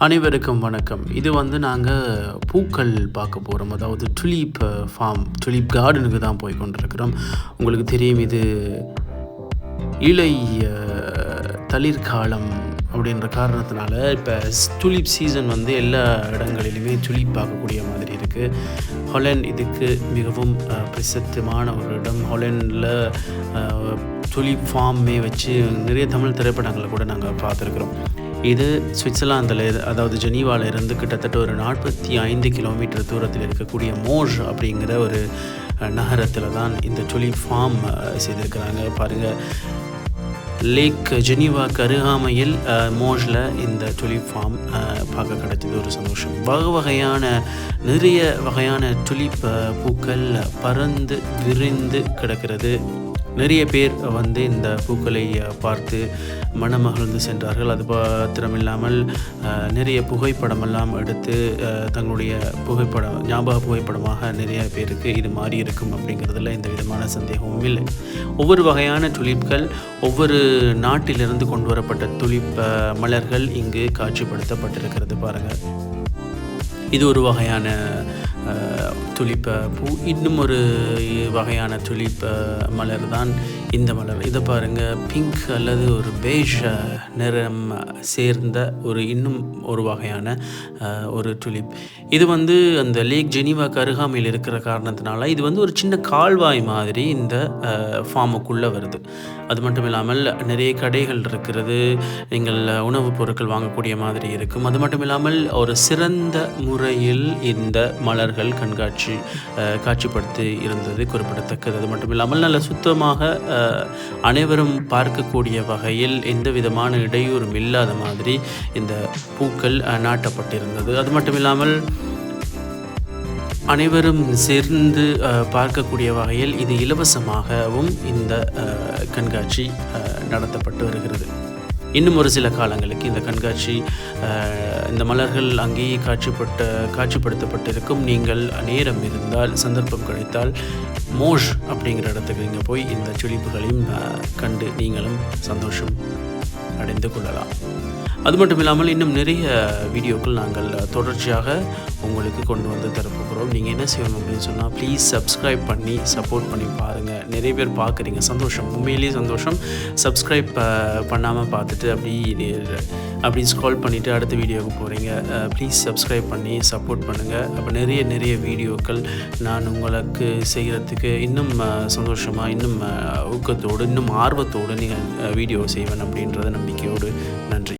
அனைவருக்கும் வணக்கம். இது நாங்கள் பூக்கள் பார்க்க போகிறோம். அதாவது டுலிப் ஃபார்ம், டுலிப் கார்டனுக்கு தான் போய் கொண்டிருக்கிறோம். உங்களுக்கு தெரியும், இது இலை தளிர்காலம் அப்படின்ற காரணத்தினால இப்போ டுலிப் சீசன் எல்லா இடங்களிலுமே டுலிப் பார்க்கக்கூடிய மாதிரி இருக்குது. ஹாலண்ட் இதுக்கு மிகவும் பிரசித்தமான ஒரு இடம். ஹாலண்டில் டுலிப் ஃபார்மே வச்சு நிறைய தமிழ் திரைப்படங்களை கூட நாங்கள் பார்த்துருக்குறோம். இது சுவிட்சர்லாந்தில், அதாவது ஜெனீவாவில் இருந்து கிட்டத்தட்ட ஒரு 45 கிலோமீட்டர் தூரத்தில் இருக்கக்கூடிய மோஷ் அப்படிங்கிற ஒரு நகரத்தில் தான் இந்த டுலிப் ஃபார்ம் செய்திருக்கிறாங்க. பாருங்கள், லேக் ஜெனீவாக்கு அருகாமையில் மோஷில் இந்த டுலிப் ஃபார்ம் பார்க்க கிடைச்சது ஒரு சந்தோஷம். நிறைய வகையான டுலிப் பூக்கள் பறந்து விரிந்து கிடக்கிறது. நிறைய பேர் இந்த பூக்களை பார்த்து மனமகிழ்ந்து சென்றார்கள். அது மாத்திரமில்லாமல் நிறைய புகைப்படமெல்லாம் எடுத்து தங்களுடைய ஞாபக புகைப்படமாக நிறைய பேருக்கு இது மாறி இருக்கும் அப்படிங்கிறதுல எந்த விதமான சந்தேகமும் இல்லை. ஒவ்வொரு வகையான டுலிப்கள், ஒவ்வொரு நாட்டிலிருந்து கொண்டு வரப்பட்ட டுலிப் மலர்கள் இங்கு காட்சிப்படுத்தப்பட்டிருக்கிறது. பாருங்கள், இது ஒரு வகையான டுலிப் பூ. இன்னும் ஒரு வகையான டுலிப் மலர் தான் இந்த மலர். இதை பாருங்கள், பிங்க் அல்லது ஒரு பேஷ் நிறம் சேர்ந்த இன்னும் ஒரு வகையான ஒரு டுலிப். இது அந்த லேக் ஜெனீவாக்கு அருகாமையில் இருக்கிற காரணத்தினால இது ஒரு சின்ன கால்வாய் மாதிரி இந்த ஃபார்முக்குள்ளே வருது. அது மட்டும் இல்லாமல் நிறைய கடைகள் இருக்கிறது, நீங்கள் உணவுப் பொருட்கள் வாங்கக்கூடிய மாதிரி இருக்கும். அது மட்டும் இல்லாமல் ஒரு சிறந்த முறையில் இந்த மலர்கள் காட்சிப்படுத்தி இருந்தது குறிப்பிடத்தக்கது. அது மட்டும் இல்லாமல் நல்ல சுத்தமாக அனைவரும் பார்க்கக்கூடிய வகையில் எந்த விதமான இடையூறும் இல்லாத மாதிரி இந்த பூக்கள் நாட்டப்பட்டிருந்தது. அது மட்டும் இல்லாமல் அனைவரும் சேர்ந்து பார்க்கக்கூடிய வகையில் இது இலவசமாகவும் இந்த கண்காட்சி நடத்தப்பட்டு வருகிறது. இன்னும் ஒரு சில காலங்களுக்கு இந்த கண்காட்சி, இந்த மலர்கள் அங்கேயே காட்சிப்படுத்தப்பட்டிருக்கும். நீங்கள் நேரம் இருந்தால், சந்தர்ப்பம் கிடைத்தால் மோஷ் அப்படிங்கிற இடத்துக்கு நீங்கள் போய் இந்த டுலிப்புகளையும் கண்டு நீங்களும் சந்தோஷம் அடைந்து கொள்ளலாம். அது மட்டும் இல்லாமல் இன்னும் நிறைய வீடியோக்கள் நாங்கள் தொடர்ச்சியாக உங்களுக்கு கொண்டு வந்து தரப்போகிறோம். நீங்கள் என்ன செய்யணும் அப்படின்னு சொன்னால், ப்ளீஸ் சப்ஸ்கிரைப் பண்ணி சப்போர்ட் பண்ணி பாருங்கள். நிறைய பேர் பார்க்குறீங்க, சந்தோஷம், உண்மையிலேயே சந்தோஷம். சப்ஸ்கிரைப் பண்ணாமல் பார்த்துட்டு அப்படி ஸ்க்ரால் பண்ணிவிட்டு அடுத்த வீடியோவுக்கு போகிறீங்க. ப்ளீஸ் சப்ஸ்கிரைப் பண்ணி சப்போர்ட் பண்ணுங்கள். அப்போ நிறைய வீடியோக்கள் நான் உங்களுக்கு செய்கிறதுக்கு இன்னும் சந்தோஷமாக, இன்னும் ஊக்கத்தோடு, இன்னும் ஆர்வத்தோடு நீங்கள் வீடியோ செய்வேன் அப்படின்றத நம்பிக்கையோடு. நன்றி.